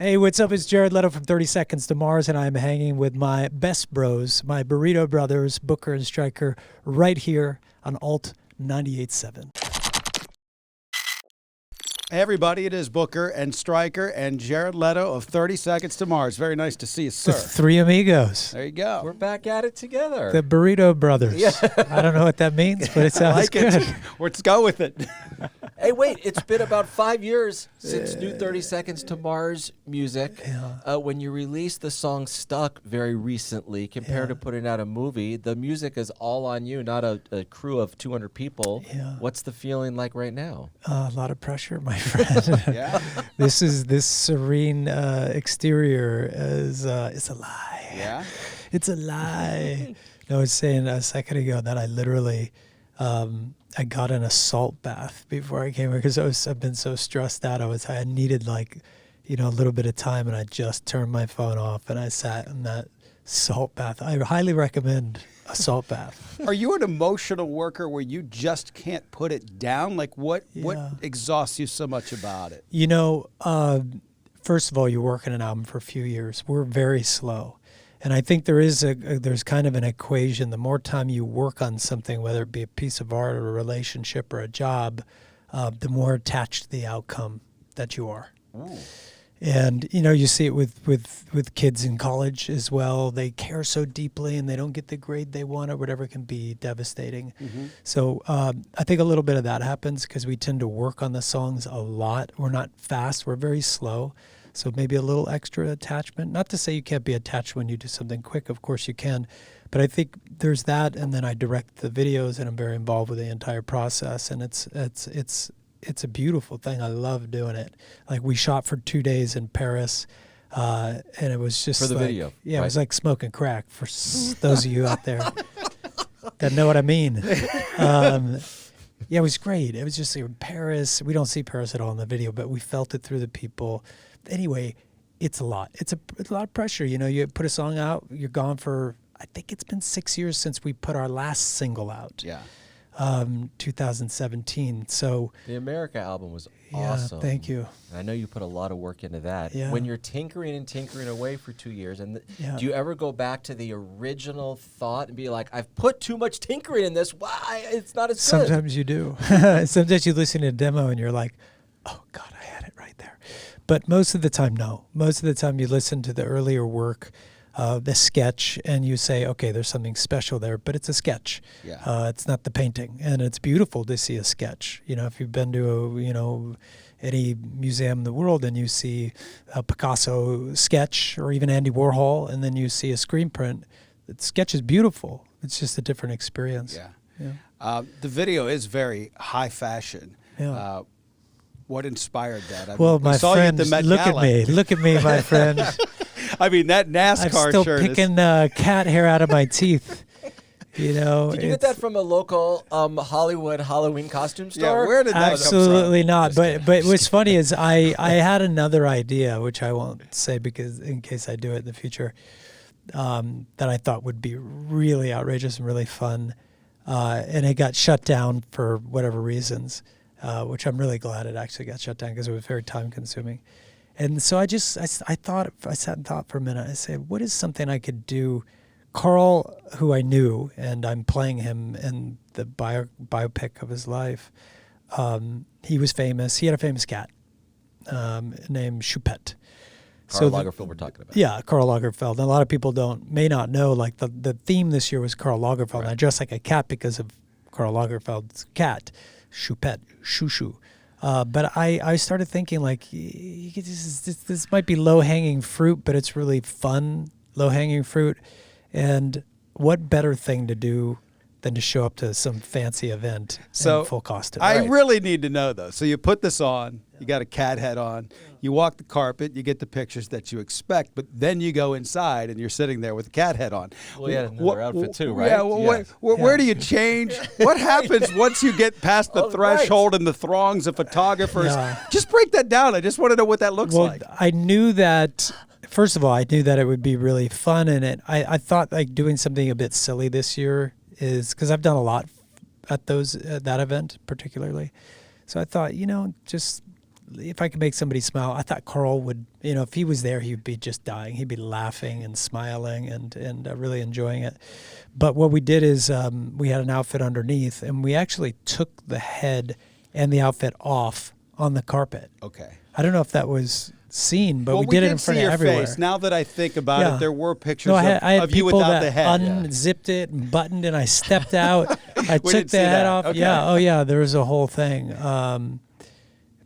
Hey, what's up? It's Jared Leto from 30 Seconds to Mars, and I'm hanging with my best bros, my burrito brothers, Booker and Stryker, right here on Alt 98.7. Hey everybody, it is Booker and Stryker and Jared Leto of 30 Seconds to Mars. Very nice to see you, sir. The three amigos. There you go. We're back at it together. The burrito brothers. Yeah. I don't know what that means, but it sounds like good. it. Let's go with it. Hey, wait, it's been about 5 years since new 30 Seconds to Mars music. Yeah. When you released the song Stuck very recently, compared to putting out a movie, the music is all on you, not a crew of 200 people. Yeah. What's the feeling like right now? A lot of pressure, my friend. Yeah. This serene exterior is it's a lie. Yeah. It's a lie. No, I was saying a second ago that I literally I got an salt bath before I came here because I've been so stressed out. I needed a little bit of time, and I just turned my phone off and I sat in that salt bath. I highly recommend a salt bath. Are you an emotional worker where you just can't put it down? Like what exhausts you so much about it? First of all, you work on an album for a few years. We're very slow. And I think there's kind of an equation. The more time you work on something, whether it be a piece of art or a relationship or a job, the more attached to the outcome that you are. Ooh. And, you see it with kids in college as well. They care so deeply and they don't get the grade they want or whatever can be devastating. Mm-hmm. So I think a little bit of that happens because we tend to work on the songs a lot. We're not fast. We're very slow. So maybe a little extra attachment. Not to say you can't be attached when you do something quick. Of course you can. But I think there's that. And then I direct the videos and I'm very involved with the entire process. And it's a beautiful thing. I love doing it. Like we shot for 2 days in Paris, and it was just For the video, Yeah, right? it was like smoking crack for those of you out there that know what I mean. Yeah, it was great. It was just in Paris. We don't see Paris at all in the video, but we felt it through the people. Anyway, it's a lot. It's a lot of pressure. You put a song out, you're gone for, I think it's been 6 years since we put our last single out. Yeah. 2017. So The America album was awesome. Thank you. I know you put a lot of work into that. Yeah. When you're tinkering and tinkering away for 2 years, do you ever go back to the original thought and be like, I've put too much tinkering in this. Why? It's not as good. Sometimes you do. Sometimes you listen to a demo and you're like, oh God, I had it right there. But most of the time, no. Most of the time you listen to the earlier work, the sketch, and you say, okay, there's something special there, but it's a sketch. Yeah. It's not the painting. And it's beautiful to see a sketch. If you've been to any museum in the world and you see a Picasso sketch or even Andy Warhol, and then you see a screen print, the sketch is beautiful. It's just a different experience. Yeah. The video is very high fashion. Yeah. What inspired that? Well, we my saw you at friend, the Met look Gala. at me. Look at me, my friend. I mean, that NASCAR I'm still shirt picking cat hair out of my teeth. Did you get that from a local Hollywood Halloween costume store? Yeah, where did that Absolutely come from? not. But what's funny is I had another idea, which I won't say because in case I do it in the future, that I thought would be really outrageous and really fun, and it got shut down for whatever reasons, which I'm really glad it actually got shut down because it was very time consuming. And so I sat and thought for a minute. I said, what is something I could do? Carl, who I knew, and I'm playing him in the biopic of his life, he was famous. He had a famous cat named Choupette. Karl Lagerfeld we're talking about. Yeah, Karl Lagerfeld. And a lot of people may not know, like the theme this year was Karl Lagerfeld. Right. And I dressed like a cat because of Karl Lagerfeld's cat, Choupette, Chouchou. But I started thinking this might be low-hanging fruit, but it's really fun low-hanging fruit. And what better thing to do than to show up to some fancy event in full costume? I really need to know, though. So you put this on, you got a cat head on, you walk the carpet, you get the pictures that you expect, but then you go inside and you're sitting there with a cat head on. Well, you had another outfit too, right? Yeah, where do you change? What happens once you get past the threshold and the throngs of photographers? Yeah. Just break that down. I just want to know what that looks like. I knew that, first of all, I knew that it would be really fun, and I thought like doing something a bit silly this year is because I've done a lot at that event particularly. So I thought, just if I could make somebody smile, I thought Carl would, if he was there, he would be just dying. He'd be laughing and smiling and really enjoying it. But what we did is we had an outfit underneath, and we actually took the head and the outfit off on the carpet. Okay. I don't know if that was seen, but well, we did it in see front of your everywhere. face. Now that I think about it, there were pictures I had of you people without that the head. unzipped it and buttoned, and I stepped out. I We took didn't the see head that. off. Okay. Yeah. Oh, yeah. There was a whole thing.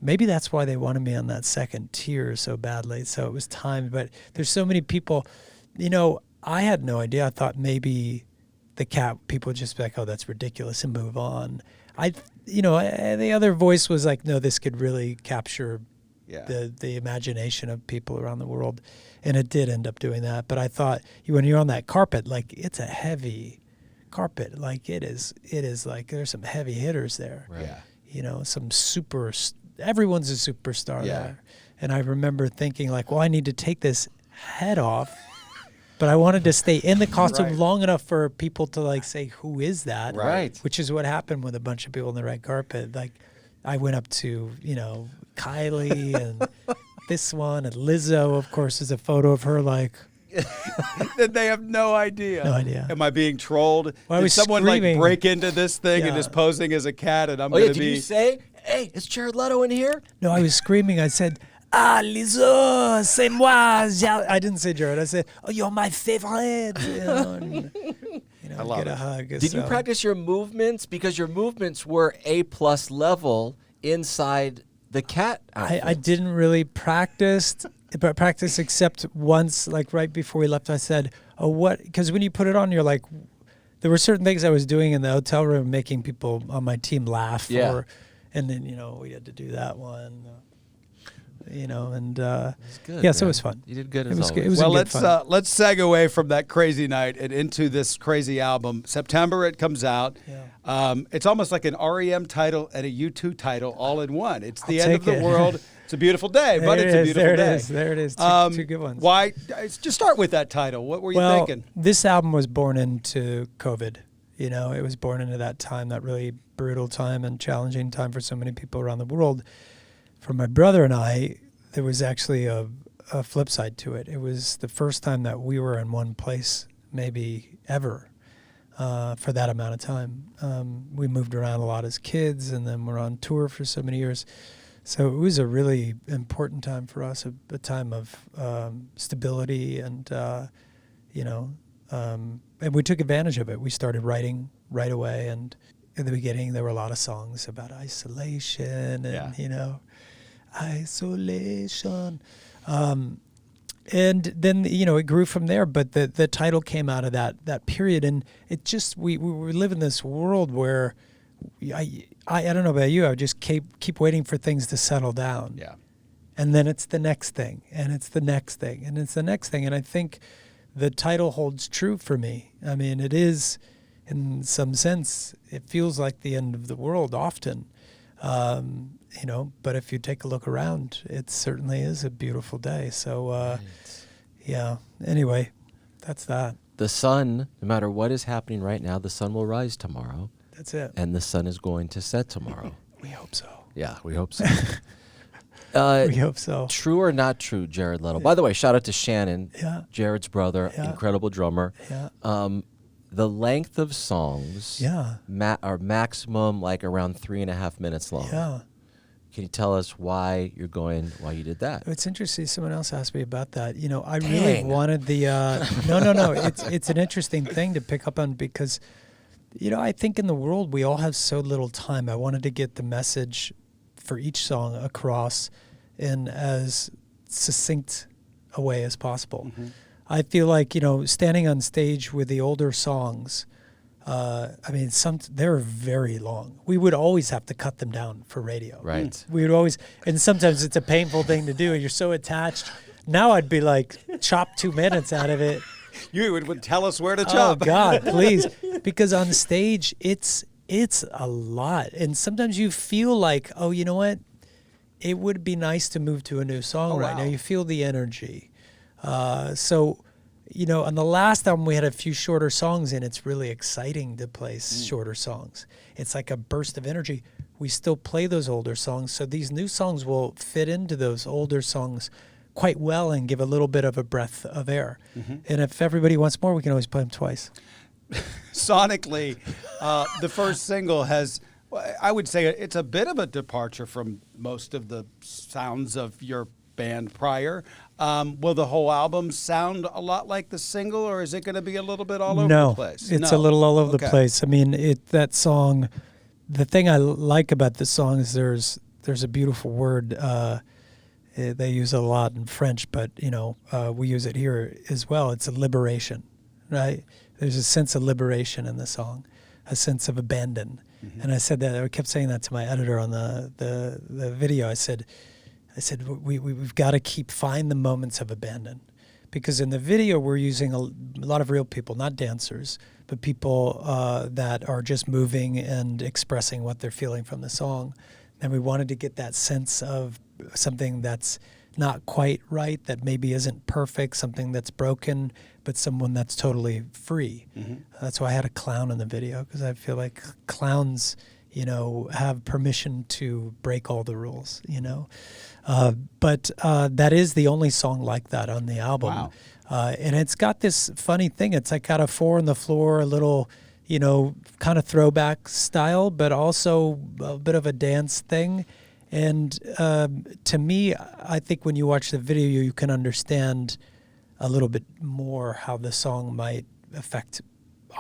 Maybe that's why they wanted me on that second tier so badly. So it was timed. But there's so many people. I had no idea. I thought maybe the cat people would just be like, "Oh, that's ridiculous," and move on. The other voice was like, "No, this could really capture the imagination of people around the world," and it did end up doing that. But I thought when you're on that carpet, like it's a heavy carpet, like it is like there's some heavy hitters there. Right. Yeah. Some everyone's a superstar there. And I remember thinking like, well, I need to take this head off. But I wanted to stay in the costume long enough for people to like say, "Who is that?" Right. Which is what happened with a bunch of people on the red carpet. Like, I went up to Kylie and this one, and Lizzo, of course, is a photo of her like. That they have no idea. No idea. Am I being trolled? Well, I Did was someone screaming. like break into this thing and Yeah. is posing as a cat, and I'm Oh, yeah, going to did be? you say, "Hey, is Jared Leto in here"? No, I was screaming. I said, Lizzo, c'est moi. I didn't say Jared. I said, "Oh, you're my favorite." I love get a it. hug. Did you practice your movements? Because your movements were A+ level inside the cat outfit. I didn't really practice except once, like right before we left. I said, "Oh, what?" Because when you put it on, you're like, there were certain things I was doing in the hotel room, making people on my team laugh. Yeah. And then we had to do that one. And It's good, yeah, so it man. was fun. You did good It as was always. good. It was Well, a good fun. let's segue away from that crazy night and into this crazy album. September it comes out. Yeah. It's almost like an REM title and a U2 title all in one. It's the I'll end of take the it. world. It's a beautiful day, but There it's it a is, beautiful day. There it is. Two good ones. Why? Just start with that title. What were you Well, thinking? this album was born into COVID. It was born into that time, that really brutal time and challenging time for so many people around the world. For my brother and I, there was actually a flip side to it. It was the first time that we were in one place, maybe ever, for that amount of time. We moved around a lot as kids, and then we're on tour for so many years. So it was a really important time for us, a time of stability and, and we took advantage of it. We started writing right away, and in the beginning there were a lot of songs about isolation and, isolation. And then, it grew from there, but the title came out of that period, and it just, we live in this world where I don't know about you, I would just keep waiting for things to settle down. Yeah. And then it's the next thing, and it's the next thing, and it's the next thing. And I think the title holds true for me. I mean, it is, in some sense, it feels like the end of the world often. But if you take a look around, it certainly is a beautiful day. So, anyway, that's that. The sun, no matter what is happening right now, the sun will rise tomorrow. That's it. And the sun is going to set tomorrow. We hope so. Yeah, we hope so. We hope so. True or not true, Jared Leto? By the way, shout out to Shannon, Jared's brother, incredible drummer. Yeah. The length of songs are maximum like around 3.5 minutes long. Yeah. Can you tell us why you did that? It's interesting. Someone else asked me about that. I really wanted the, no. It's an interesting thing to pick up on because, I think in the world we all have so little time. I wanted to get the message for each song across in as succinct a way as possible. Mm-hmm. I feel like, standing on stage with the older songs, they're very long. We would always have to cut them down for radio. Right. We would always, and sometimes it's a painful thing to do. You're so attached. Now I'd be like, chop 2 minutes out of it. You would tell us where to chop. Oh God, please. Because on stage, it's a lot. And sometimes you feel like, oh, you know what? It would be nice to move to a new song right now. You feel the energy. So, on the last album, we had a few shorter songs, and it's really exciting to play shorter songs. It's like a burst of energy. we still play those older songs. So these new songs will fit into those older songs quite well and give a little bit of a breath of air. And if everybody wants more, we can always play them twice. Sonically, the first single has, I would say it's a bit of a departure from most of the sounds of your band prior. Will the whole album sound a lot like the single, or is it going to be a little bit all over the place? It's a little all over the place. I mean, that song, the thing I like about the song is there's a beautiful word. They use it a lot in French, but we use it here as well. It's a liberation, right? There's a sense of liberation in the song, a sense of abandon. And I said that, I kept saying that to my editor on the video. I said we've got to find the moments of abandon, because in the video we're using a lot of real people, not dancers, but people that are just moving and expressing what they're feeling from the song. And we wanted to get that sense of something that's not quite right, that maybe isn't perfect, something that's broken, but someone that's totally free. That's why I had a clown in the video, because I feel like clowns, have permission to break all the rules, But that is the only song like that on the album. Wow. And it's got this funny thing. It's like got a 4 on the floor, a little, kind of throwback style, but also a bit of a dance thing. And to me, I think when you watch the video, you can understand a little bit more how the song might affect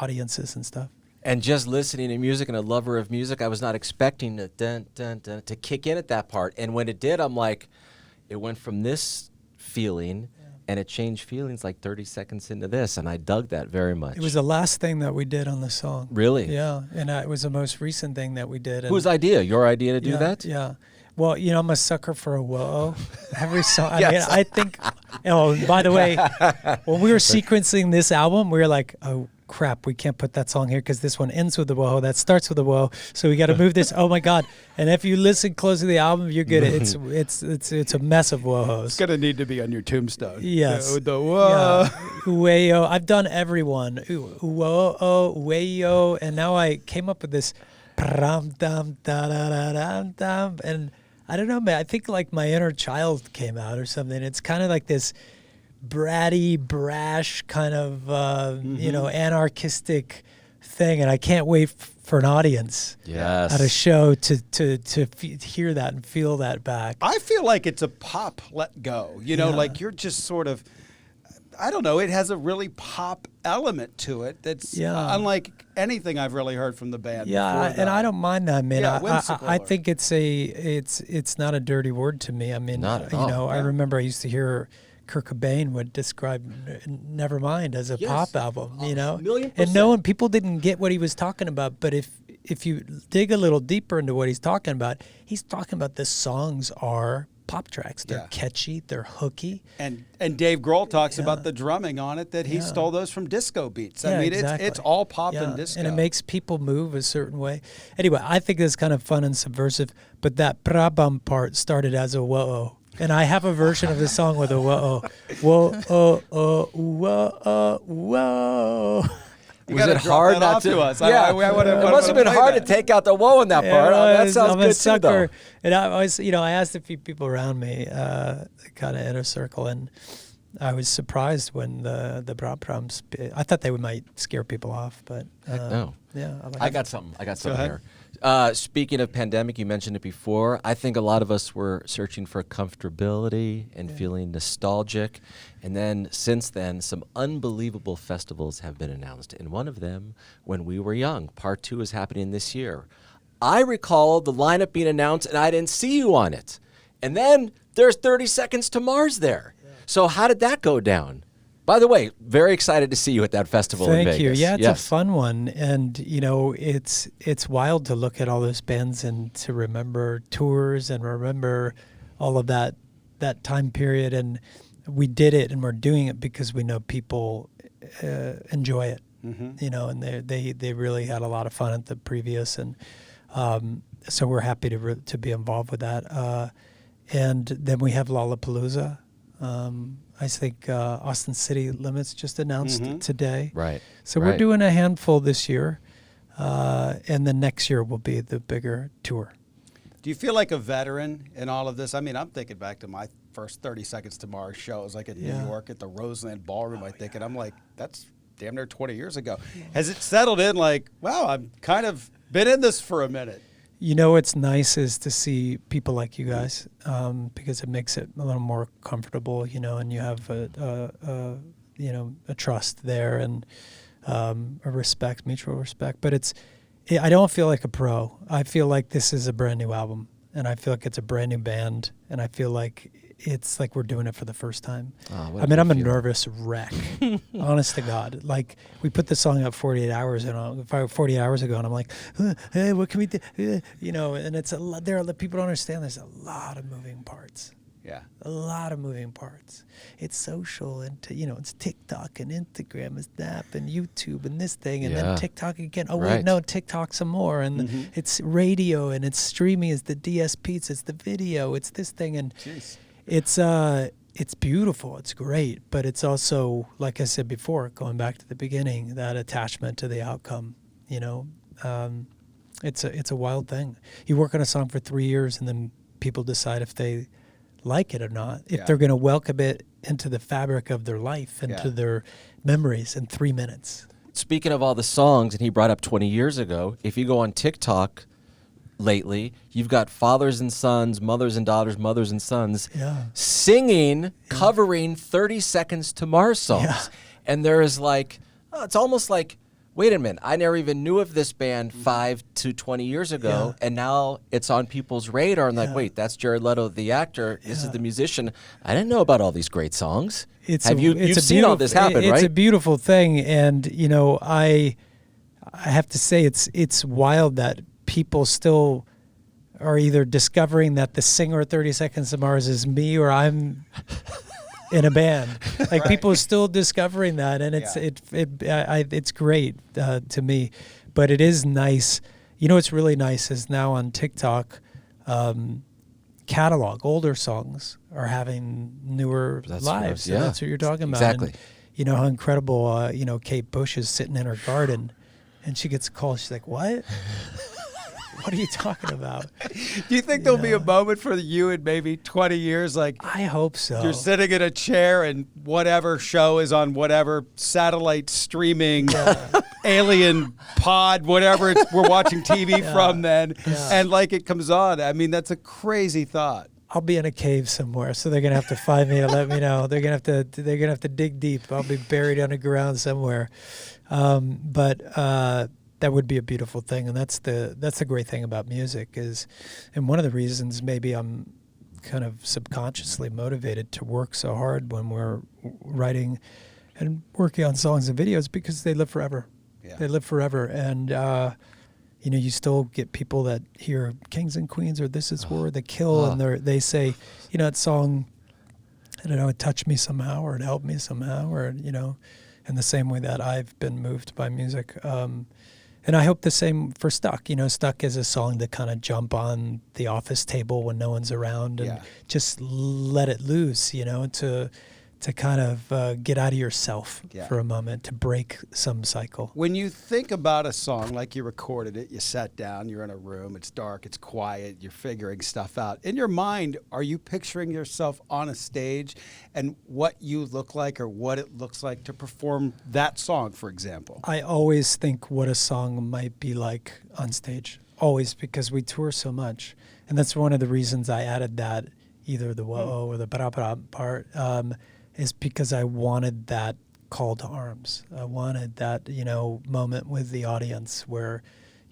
audiences and stuff. And just listening to music and a lover of music, I was not expecting the dun, dun, dun, to kick in at that part. And when it did, I'm like, it went from this feeling, and it changed feelings like 30 seconds into this, and I dug that very much. It was the last thing that we did on the song. Really? Yeah, and it was the most recent thing that we did. Whose idea? Your idea to do that? Yeah. Well, I'm a sucker for a whoa. Every song. Yes. I think. Oh, by the way, when we were sequencing this album, we were like, oh crap, we can't put that song here because this one ends with the whoa, that starts with the whoa, so we got to move this. Oh my God! And if you listen close to the album, you're good. It's a mess of whoa-hos. It's gonna need to be on your tombstone. Yes. The whoa. Uweyo. I've done everyone. Whoa, uweyo, and now I came up with this. And I don't know, man. I think like my inner child came out or something. It's kind of like this bratty, brash kind of, anarchistic thing, and I can't wait for an audience at a show to hear that and feel that back. I feel like it's a pop let go. Like you're just sort of, I don't know. It has a really pop element to it that's unlike anything I've really heard from the band. And I don't mind that, man. I think it's not a dirty word to me. I mean, not at all. I remember I used to hear Kurt Cobain would describe Nevermind as a pop album, and people didn't get what he was talking about. But if you dig a little deeper into what he's talking about the songs are pop tracks. They're catchy, they're hooky. And Dave Grohl talks about the drumming on it, that he stole those from disco beats. I mean, exactly. it's all pop and disco. And it makes people move a certain way. Anyway, I think it's kind of fun and subversive, but that pra-bum part started as a whoa. And I have a version of the song with a whoa. Whoa, whoa, whoa. Was it hard not to? Us. Yeah, it must have been hard to take out the whoa in that part. That sounds good too, though. And I always, I asked a few people around me, kind of inner circle, and I was surprised when the Brahms. I thought they might scare people off, but no. Yeah, I got something here. Speaking of pandemic, you mentioned it before. I think a lot of us were searching for comfortability and feeling nostalgic. And then since then, some unbelievable festivals have been announced. And one of them, When We Were Young. Part 2 is happening this year. I recall the lineup being announced, and I didn't see you on it. And then there's 30 Seconds to Mars there. Yeah. So how did that go down? By the way, very excited to see you at that festival in Vegas. Thank you. Yeah, it's a fun one. And, it's wild to look at all those bands and to remember tours and remember all of that time period. And we did it, and we're doing it because we know people enjoy it, and they really had a lot of fun at the previous. And so we're happy to be involved with that. And then we have Lollapalooza. I think Austin City Limits just announced it today. Right. So we're doing a handful this year, and then next year will be the bigger tour. Do you feel like a veteran in all of this? I mean, I'm thinking back to my first 30 Seconds to Mars show. It was like in New York at the Roseland Ballroom, I think. And I'm like, that's damn near 20 years ago. Has it settled in like, wow, I'm kind of been in this for a minute? You know, what's nice is to see people like you guys, because it makes it a little more comfortable, you know, and you have a trust there and a respect, mutual respect. But I don't feel like a pro. I feel like this is a brand new album, and I feel like it's a brand new band, and I feel like it's like we're doing it for the first time. I mean, I'm a nervous wreck, honest to God. Like, we put the song up 48 hours ago, and I'm like, hey, what can we do? You know, and it's a lot. People don't understand. There's a lot of moving parts. Yeah. A lot of moving parts. It's social, and it's TikTok and Instagram and Snap and YouTube and this thing, and then TikTok again. Oh, wait, no, TikTok some more. And it's radio, and it's streaming, it's the DSPs, it's the video, it's this thing. And it's beautiful, it's great, but it's also, like I said before, going back to the beginning, that attachment to the outcome, it's a wild thing. You work on a song for 3 years, and then people decide if they like it or not, if they're going to welcome it into the fabric of their life, into their memories in 3 minutes. Speaking of all the songs, and he brought up 20 years ago, if you go on TikTok lately, you've got fathers and sons, mothers and daughters, mothers and sons singing, covering 30 Seconds to Mars songs. Yeah. And there is like, it's almost like, wait a minute, I never even knew of this band 5 to 20 years ago, and now it's on people's radar. And like, wait, that's Jared Leto, the actor. This is the musician. I didn't know about all these great songs. You've seen all this happen, right? It's a beautiful thing, and I have to say it's wild that people still are either discovering that the singer of 30 Seconds to Mars is me, or I'm in a band. Like, people are still discovering that, and it's great to me. But it is nice. What's really nice is now on TikTok, catalog, older songs are having newer lives. So that's what you're talking about. Exactly. And how incredible, Kate Bush is sitting in her garden, and she gets a call. She's like, what? What are you talking about? Do you think there'll be a moment for you in maybe 20 years? Like, I hope so. You're sitting in a chair and whatever show is on whatever satellite streaming alien pod, whatever we're watching TV from then, and like it comes on. I mean, that's a crazy thought. I'll be in a cave somewhere, so they're gonna have to find me and let me know. They're gonna have to dig deep. I'll be buried underground somewhere. But that would be a beautiful thing, and that's the great thing about music is, and one of the reasons maybe I'm kind of subconsciously motivated to work so hard when we're writing and working on songs and videos, because they live forever. Yeah. They live forever, and you still get people that hear Kings and Queens or This Is War, The Kill, and they say, that song, I don't know, it touched me somehow, or it helped me somehow, or in the same way that I've been moved by music. And I hope the same for Stuck. Stuck is a song to kind of jump on the office table when no one's around and just let it loose, to kind of get out of yourself for a moment, to break some cycle. When you think about a song, like you recorded it, you sat down, you're in a room, it's dark, it's quiet, you're figuring stuff out. In your mind, are you picturing yourself on a stage and what you look like or what it looks like to perform that song, for example? I always think what a song might be like on stage, always, because we tour so much. And that's one of the reasons I added that, either the whoa or the ba-da-ba-da part, is because I wanted that call to arms. I wanted that, moment with the audience where,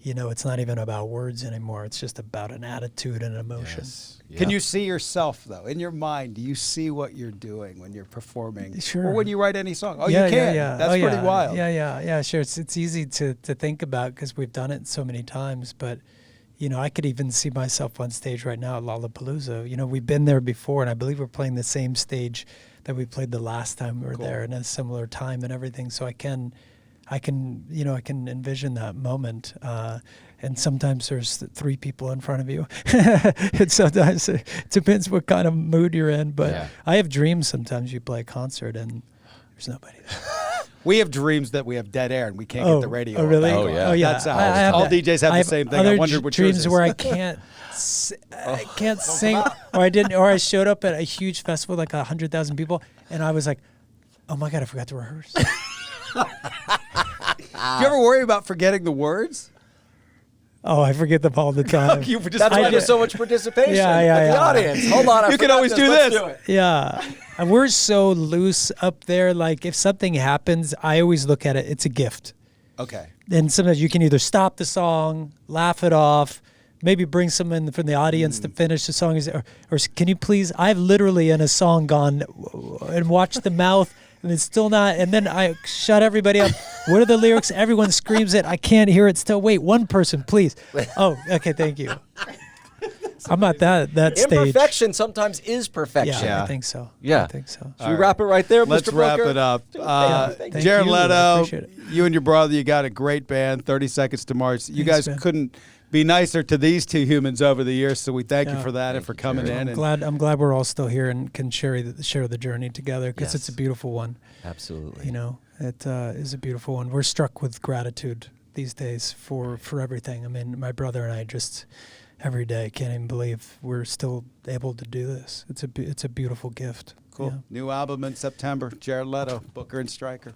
it's not even about words anymore. It's just about an attitude and emotion. Yes. Yeah. Can you see yourself, though? In your mind, do you see what you're doing when you're performing? Can. Or when you write any song? Oh, you can. Yeah. That's pretty wild. Yeah, sure. It's easy to think about because we've done it so many times. But, I could even see myself on stage right now at Lollapalooza. We've been there before, and I believe we're playing the same stage that we played the last time we were there, in a similar time and everything. So I can envision that moment. And sometimes there's 3 people in front of you. And sometimes it depends what kind of mood you're in. But I have dreams sometimes you play a concert and there's nobody there. We have dreams that we have dead air and we can't get the radio. Oh, really? back Oh, on. yeah. Oh, yeah. That's I have all that. DJs have I the same thing. Other I wondered what yours dreams is. where I can't, I can't sing, or I showed up at a huge festival, like 100,000 people, and I was like, oh my God, I forgot to rehearse. Do you ever worry about forgetting the words? Oh, I forget them all the time. You just That's why I there's did- so much participation Yeah, with the yeah. audience. Hold on, I You can forgot always do Let's this. do it. Yeah. And we're so loose up there. Like if something happens, I always look at it, it's a gift. Okay. And sometimes you can either stop the song, laugh it off, maybe bring someone from the audience to finish the song, or can you please? I've literally in a song gone and watched the mouth, and it's still not. And then I shut everybody up. What are the lyrics? Everyone screams it. I can't hear it still. Wait, one person, please. Oh, okay, thank you. I'm at that stage. Imperfection sometimes is perfection. Yeah, Yeah. I think so. Yeah. I think so. Should we wrap it right there, Let's Mr. wrap Booker? it up. Thank Jared you. I Leto, appreciate it. you and your brother, you got a great band, 30 Seconds to Mars. You Thanks, guys man. couldn't be nicer to these two humans over the years, so we thank you Yeah. for that and for coming in. And I'm glad we're all still here and can share the journey together because it's a Yes. beautiful one. Absolutely. You know, it is a beautiful one. We're struck with gratitude these days for everything. I mean, my brother and I just every day can't even believe we're still able to do this. It's a beautiful gift. cool. Yeah. New album in September. Jared Leto, Booker and Stryker.